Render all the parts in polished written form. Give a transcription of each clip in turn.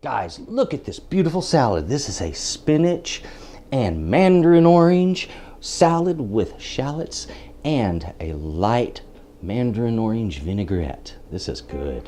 Guys, look at this beautiful salad. This is a spinach and mandarin orange salad with shallots and a light mandarin orange vinaigrette. This is good.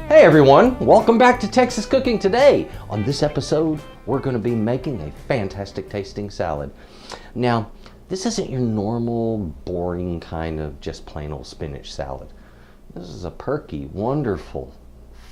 Hey everyone, welcome back to Texas Cooking Today. On this episode, we're going to be making a fantastic tasting salad. Now, this isn't your normal, boring kind of just plain old spinach salad. This is a perky, wonderful,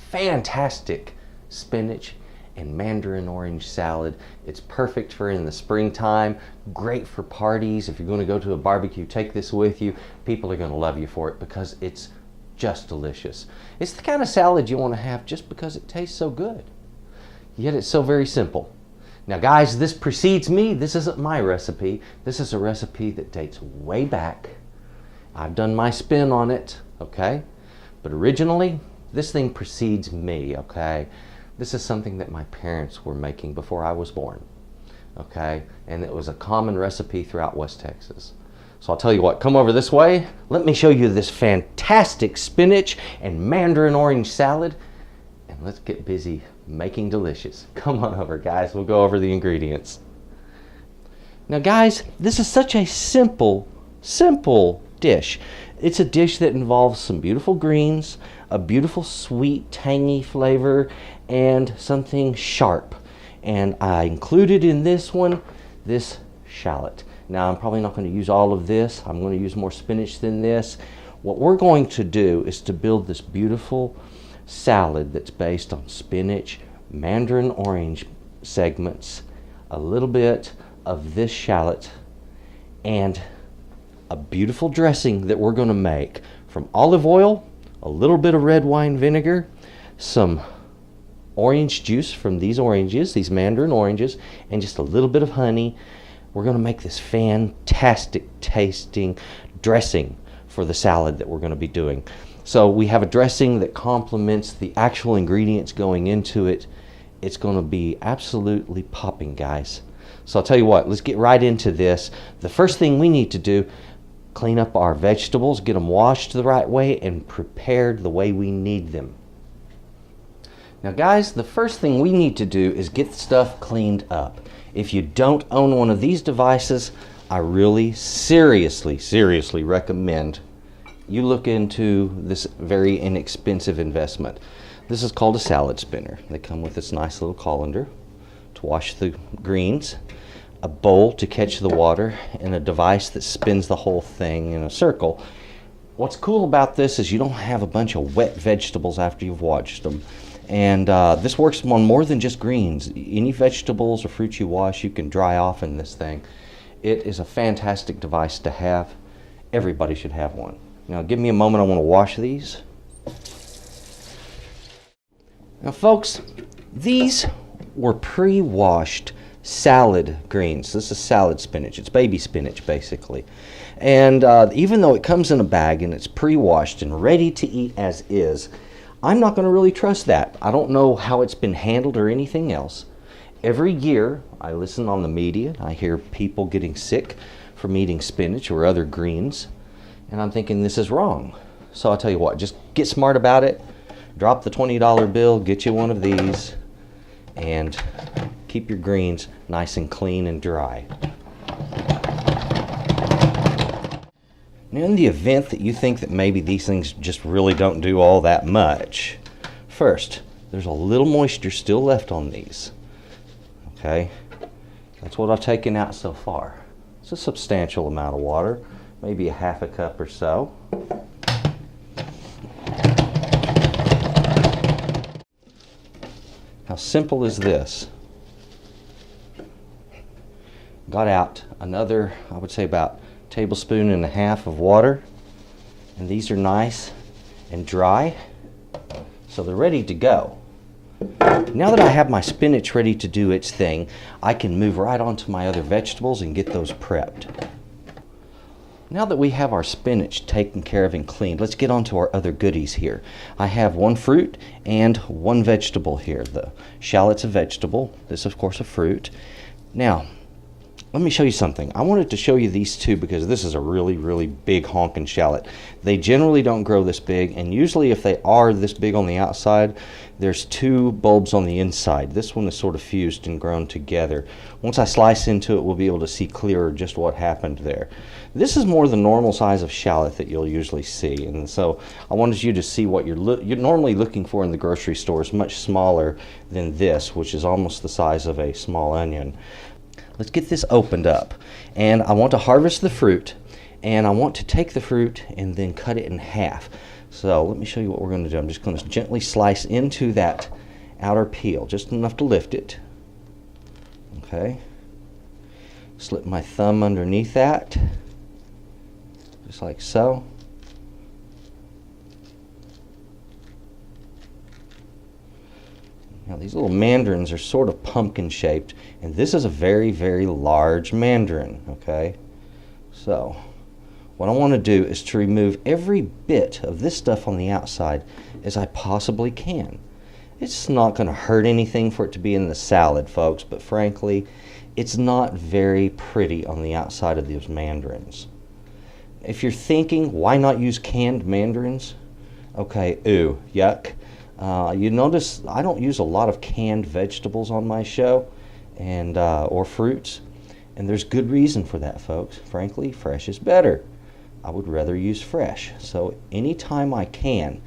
fantastic spinach and mandarin orange salad. It's perfect for in the springtime, great for parties. If you're going to go to a barbecue, take this with you. People are going to love you for it because it's just delicious. It's the kind of salad you want to have just because it tastes so good. Yet it's so very simple. Now guys, this precedes me. This isn't my recipe. This is a recipe that dates way back. I've done my spin on it, okay? But originally, this thing precedes me, okay? This is something that my parents were making before I was born, okay? And it was a common recipe throughout West Texas. So I'll tell you what, come over this way. Let me show you this fantastic spinach and mandarin orange salad. And let's get busy making delicious. Come on over, guys. We'll go over the ingredients. Now, guys, this is such a simple dish. It's a dish that involves some beautiful greens, a beautiful sweet, tangy flavor, and something sharp. And I included in this one, this shallot. Now, I'm probably not going to use all of this. I'm going to use more spinach than this. What we're going to do is to build this beautiful salad that's based on spinach, mandarin orange segments, a little bit of this shallot, and a beautiful dressing that we're going to make from olive oil, a little bit of red wine vinegar, some orange juice from these oranges, these mandarin oranges, and just a little bit of honey. We're going to make this fantastic tasting dressing for the salad that we're going to be doing. So we have a dressing that complements the actual ingredients going into it. It's going to be absolutely popping, guys. So I'll tell you what, let's get right into this. The first thing we need to do, clean up our vegetables, get them washed the right way and prepared the way we need them. Now guys, the first thing we need to do is get stuff cleaned up. If you don't own one of these devices, I really seriously recommend you look into this very inexpensive investment. This is called a salad spinner. They come with this nice little colander to wash the greens, a bowl to catch the water, and a device that spins the whole thing in a circle. What's cool about this is you don't have a bunch of wet vegetables after you've washed them. And this works on more than just greens. Any vegetables or fruits you wash, you can dry off in this thing. It is a fantastic device to have. Everybody should have one. Now give me a moment, I want to wash these. Now folks, these were pre-washed salad greens. This is salad spinach. It's baby spinach basically. And even though it comes in a bag and it's pre-washed and ready to eat as is, I'm not going to really trust that. I don't know how it's been handled or anything else. Every year, I listen on the media. I hear people getting sick from eating spinach or other greens. And I'm thinking this is wrong. So I'll tell you what, just get smart about it. Drop the $20 bill, get you one of these, and keep your greens nice and clean and dry. Now, in the event that you think that maybe these things just really don't do all that much, first, there's a little moisture still left on these. Okay? That's what I've taken out so far. It's a substantial amount of water, maybe a half a cup or so. How simple is this? Got out another, I would say about tablespoon and a half of water, and these are nice and dry, so they're ready to go. Now that I have my spinach ready to do its thing, I can move right on to my other vegetables and get those prepped. Now that we have our spinach taken care of and cleaned, let's get on to our other goodies here. I have one fruit and one vegetable here. The shallot's a vegetable. This, of course, a fruit. Now, let me show you something. I wanted to show you these two because this is a really, really big honking shallot. They generally don't grow this big, and usually if they are this big on the outside, there's two bulbs on the inside. This one is sort of fused and grown together. Once I slice into it, we'll be able to see clearer just what happened there. This is more the normal size of shallot that you'll usually see, and so I wanted you to see what you're normally looking for in the grocery store is much smaller than this, which is almost the size of a small onion. Let's get this opened up, and I want to harvest the fruit, and I want to take the fruit and then cut it in half. So let me show you what we're going to do. I'm just going to gently slice into that outer peel, just enough to lift it. Okay. Slip my thumb underneath that, just like so. Now these little mandarins are sort of pumpkin shaped, and this is a very, very large mandarin, okay? So what I want to do is to remove every bit of this stuff on the outside as I possibly can. It's not going to hurt anything for it to be in the salad, folks, but frankly, it's not very pretty on the outside of those mandarins. If you're thinking, why not use canned mandarins? Okay, ooh, yuck. You notice I don't use a lot of canned vegetables on my show and or fruits, and there's good reason for that, folks. Frankly, fresh is better. I would rather use fresh. So anytime I can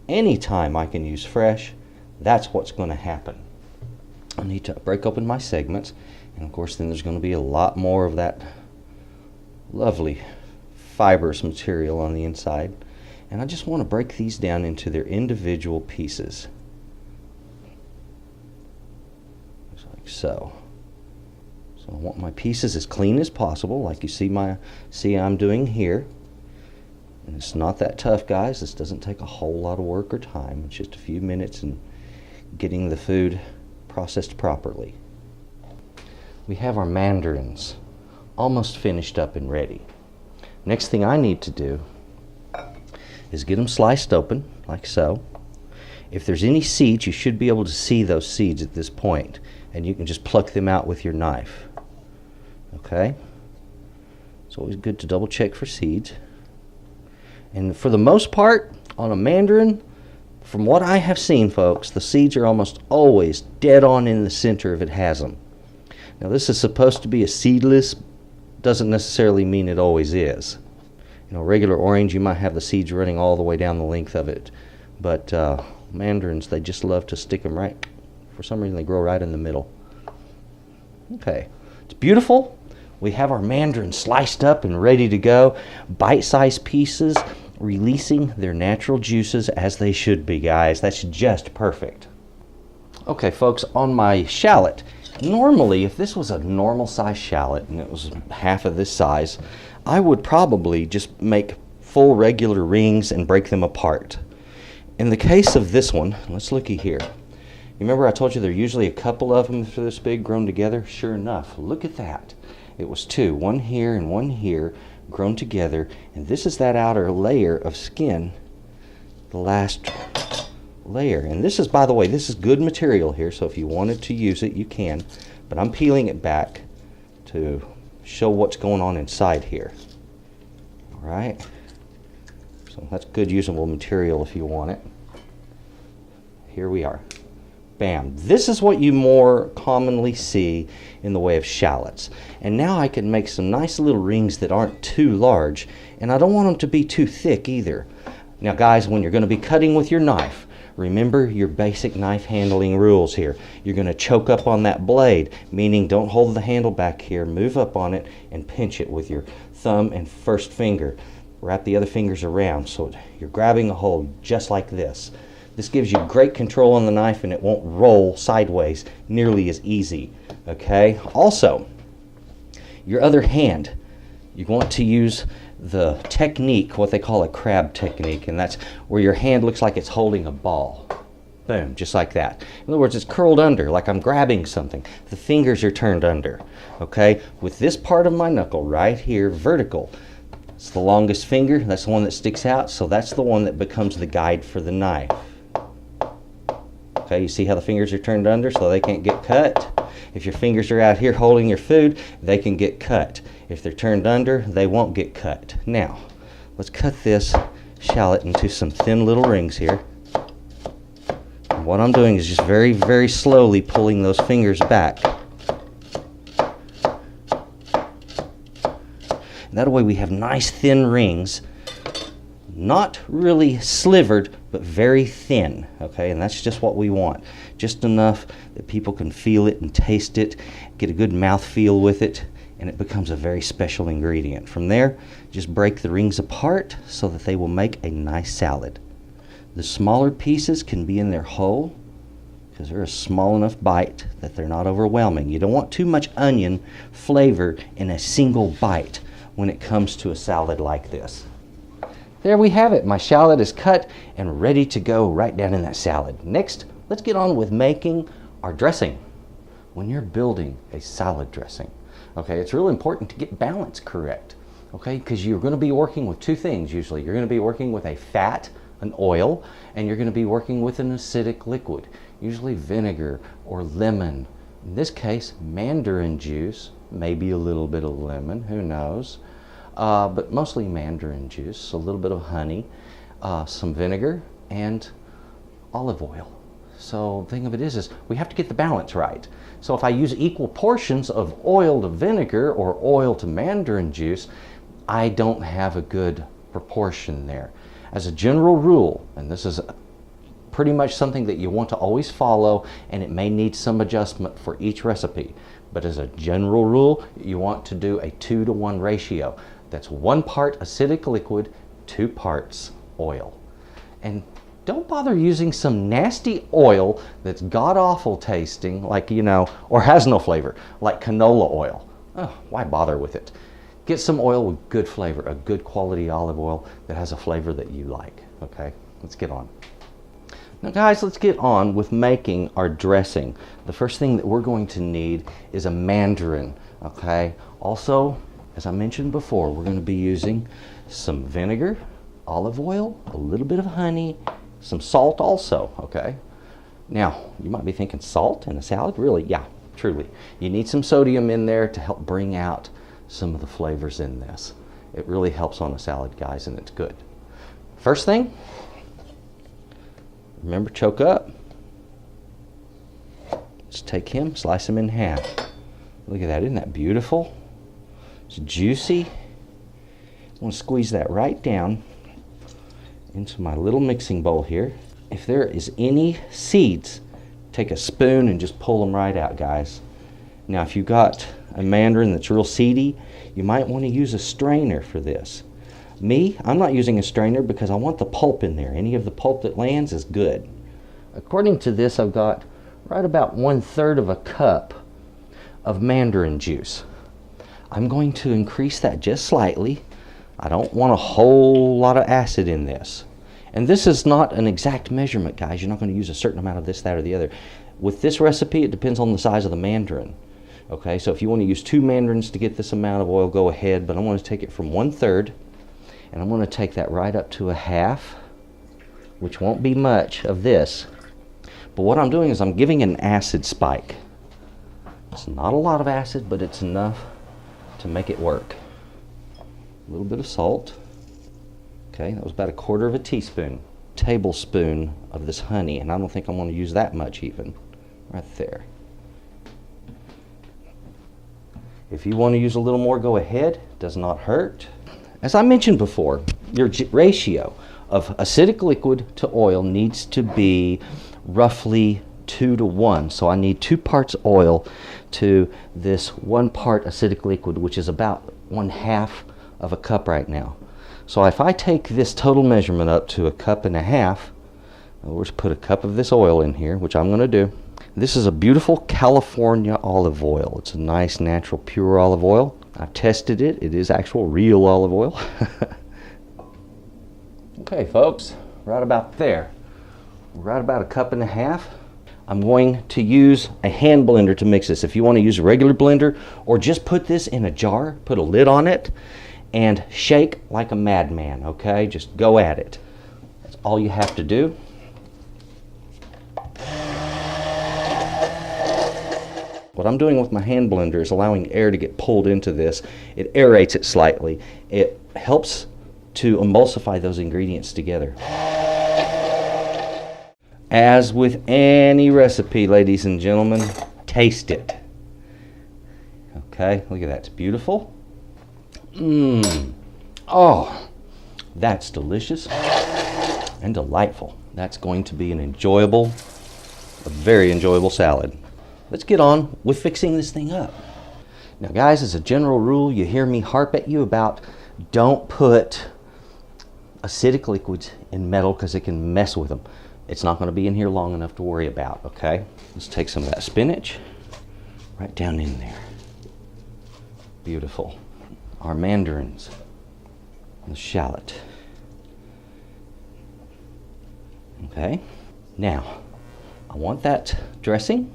use fresh, that's what's going to happen. I need to break open my segments, and of course then there's going to be a lot more of that lovely fibrous material on the inside. And I just want to break these down into their individual pieces. Just like so. So I want my pieces as clean as possible, like you see I'm doing here. And it's not that tough, guys. This doesn't take a whole lot of work or time. It's just a few minutes and getting the food processed properly. We have our mandarins almost finished up and ready. Next thing I need to do is get them sliced open, like so. If there's any seeds, you should be able to see those seeds at this point, and you can just pluck them out with your knife. Okay? It's always good to double check for seeds. And for the most part, on a mandarin, from what I have seen, folks, the seeds are almost always dead on in the center if it has them. Now this is supposed to be a seedless, doesn't necessarily mean it always is. You know, regular orange, you might have the seeds running all the way down the length of it. But mandarins, they just love to stick them right. For some reason, they grow right in the middle. Okay, it's beautiful. We have our mandarins sliced up and ready to go. Bite-sized pieces, releasing their natural juices as they should be, guys. That's just perfect. Okay, folks, on my shallot, normally, if this was a normal size shallot and it was half of this size, I would probably just make full regular rings and break them apart. In the case of this one, let's looky here. You remember I told you there are usually a couple of them that are this big grown together? Sure enough, look at that. It was two, one here and one here, grown together, and this is that outer layer of skin, the last layer. And this is, by the way, this is good material here, so if you wanted to use it, you can. But I'm peeling it back to show what's going on inside here. All right, so that's good usable material if you want it. Here we are. Bam. This is what you more commonly see in the way of shallots. And now I can make some nice little rings that aren't too large, and I don't want them to be too thick either. Now guys, when you're going to be cutting with your knife, remember your basic knife handling rules here. You're going to choke up on that blade, meaning don't hold the handle back here, move up on it and pinch it with your thumb and first finger. Wrap the other fingers around so you're grabbing a hold just like this. This gives you great control on the knife and it won't roll sideways nearly as easy. Okay? Also, your other hand, you want to use the technique, what they call a crab technique, and that's where your hand looks like it's holding a ball. Boom, just like that. In other words, it's curled under, like I'm grabbing something. The fingers are turned under, okay? With this part of my knuckle right here, vertical, it's the longest finger, that's the one that sticks out, so that's the one that becomes the guide for the knife. Okay, you see how the fingers are turned under so they can't get cut? If your fingers are out here holding your food, they can get cut. If they're turned under, they won't get cut. Now, let's cut this shallot into some thin little rings here. And what I'm doing is just very, very slowly pulling those fingers back. And that way we have nice thin rings, not really slivered, but very thin, okay? And that's just what we want. Just enough that people can feel it and taste it, get a good mouth feel with it, and it becomes a very special ingredient. From there, just break the rings apart so that they will make a nice salad. The smaller pieces can be in there whole because they're a small enough bite that they're not overwhelming. You don't want too much onion flavor in a single bite when it comes to a salad like this. There we have it. My shallot is cut and ready to go right down in that salad. Next, let's get on with making our dressing. When you're building a salad dressing, okay, it's really important to get balance correct, okay, because you're going to be working with two things usually. You're going to be working with a fat, an oil, and you're going to be working with an acidic liquid, usually vinegar or lemon. In this case, mandarin juice, maybe a little bit of lemon, who knows. But mostly mandarin juice, a little bit of honey, some vinegar, and olive oil. So the thing of it is we have to get the balance right. So if I use equal portions of oil to vinegar or oil to mandarin juice, I don't have a good proportion there. As a general rule, and this is pretty much something that you want to always follow, and it may need some adjustment for each recipe, but as a general rule, you want to do a 2-to-1 ratio. That's 1 part acidic liquid, 2 parts oil. And don't bother using some nasty oil that's god-awful tasting, like, you know, or has no flavor, like canola oil. Oh, why bother with it? Get some oil with good flavor, a good quality olive oil that has a flavor that you like, okay? Let's get on. Now guys, let's get on with making our dressing. The first thing that we're going to need is a mandarin, okay? Also, as I mentioned before, we're going to be using some vinegar, olive oil, a little bit of honey, some salt also, okay? Now, you might be thinking salt in a salad? Really? Yeah, truly. You need some sodium in there to help bring out some of the flavors in this. It really helps on a salad, guys, and it's good. First thing, remember, choke up. Just take him, slice him in half. Look at that, isn't that beautiful? It's juicy. I want to squeeze that right down into my little mixing bowl here. If there is any seeds, take a spoon and just pull them right out, guys. Now, if you've got a mandarin that's real seedy, you might want to use a strainer for this. Me, I'm not using a strainer because I want the pulp in there. Any of the pulp that lands is good. According to this, I've got right about 1/3 of a cup of mandarin juice. I'm going to increase that just slightly. I don't want a whole lot of acid in this. And this is not an exact measurement, guys. You're not going to use a certain amount of this, that, or the other. With this recipe, it depends on the size of the mandarin. Okay, so if you want to use 2 mandarins to get this amount of oil, go ahead. But I'm going to take it from 1/3, and I'm going to take that right up to a half, which won't be much of this. But what I'm doing is I'm giving an acid spike. It's not a lot of acid, but it's enough to make it work. A little bit of salt. Okay, that was about 1/4 teaspoon. Tablespoon of this honey, and I don't think I'm going to use that much even. Right there. If you want to use a little more, go ahead. Does not hurt. As I mentioned before, your ratio of acidic liquid to oil needs to be roughly 2-to-1. So I need 2 parts oil to this 1 part acidic liquid, which is about 1/2 of a cup right now. So if I take this total measurement up to 1.5 cups, we'll just put a cup of this oil in here, which I'm going to do. This is a beautiful California olive oil. It's a nice, natural, pure olive oil. I've tested it. It is actual real olive oil. Okay, folks, right about there. right about a cup and a half. I'm going to use a hand blender to mix this. If you want to use a regular blender, or just put this in a jar, put a lid on it, and shake like a madman, okay? Just go at it. That's all you have to do. What I'm doing with my hand blender is allowing air to get pulled into this. It aerates it slightly. It helps to emulsify those ingredients together. As with any recipe, ladies and gentlemen, taste it. Okay, look at that, it's beautiful. Oh, that's delicious and delightful. That's going to be a very enjoyable salad. Let's get on with fixing this thing up. Now guys, as a general rule, you hear me harp at you about don't put acidic liquids in metal because it can mess with them. It's not going to be in here long enough to worry about, okay? Let's take some of that spinach right down in there. Beautiful. Our mandarins, the shallot. Okay, now I want that dressing.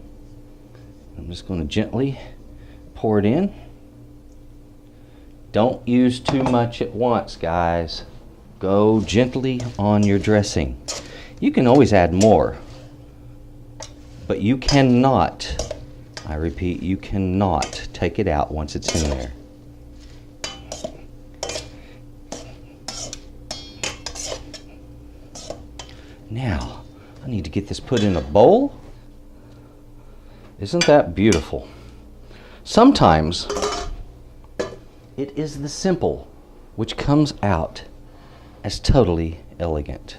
I'm just going to gently pour it in. Don't use too much at once, guys. Go gently on your dressing. You can always add more, but you cannot, I repeat, you cannot take it out once it's in there. Now, I need to get this put in a bowl. Isn't that beautiful? Sometimes it is the simple which comes out as totally elegant.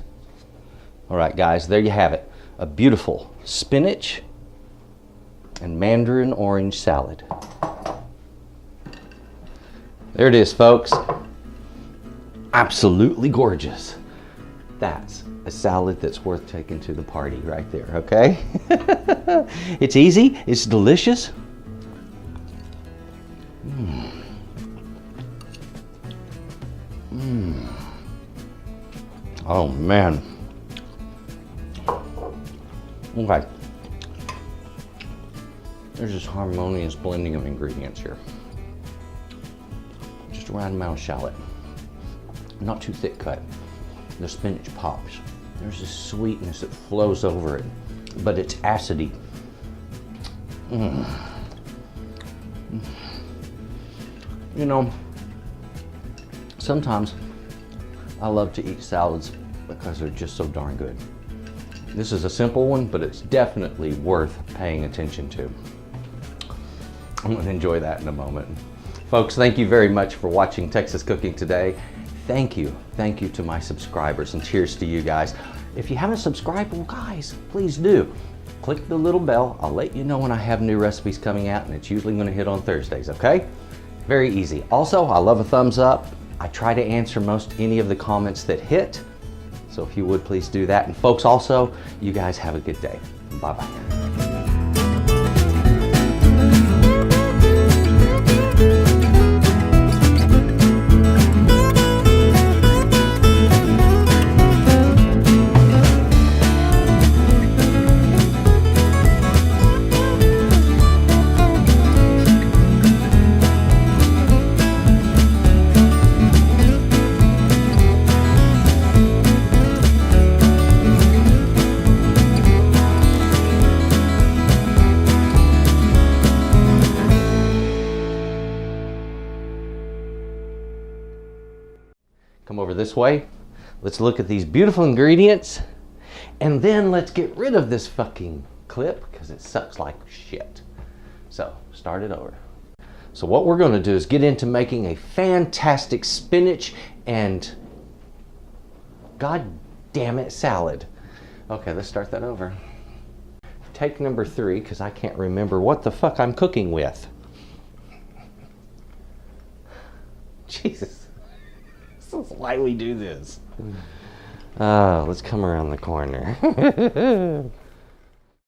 All right, guys, there you have it. A beautiful spinach and mandarin orange salad. There it is, folks. Absolutely gorgeous. That's a salad that's worth taking to the party right there, okay? It's easy, it's delicious. Oh man. Okay. There's this harmonious blending of ingredients here. Just a right amount of shallot. Not too thick cut. The spinach pops. There's this sweetness that flows over it, but it's acidy. You know, sometimes I love to eat salads because they're just so darn good. This is a simple one, but it's definitely worth paying attention to. I'm going to enjoy that in a moment. Folks, thank you very much for watching Texas Cooking today. Thank you to my subscribers, and cheers to you guys. If you haven't subscribed, well guys, please do. Click the little bell. I'll let you know when I have new recipes coming out, and it's usually going to hit on Thursdays, okay? Very easy. Also, I love a thumbs up. I try to answer any of the comments that hit, so if you would please do that. And folks, also, you guys have a good day. Bye-bye. Come over this way. Let's look at these beautiful ingredients, and then let's get rid of this fucking clip because it sucks like shit. So start it over. So what we're going to do is get into making a fantastic spinach and god damn it salad. Okay, let's start that over. Take number 3, because I can't remember what the fuck I'm cooking with. Jesus. This is why we do this. Let's come around the corner.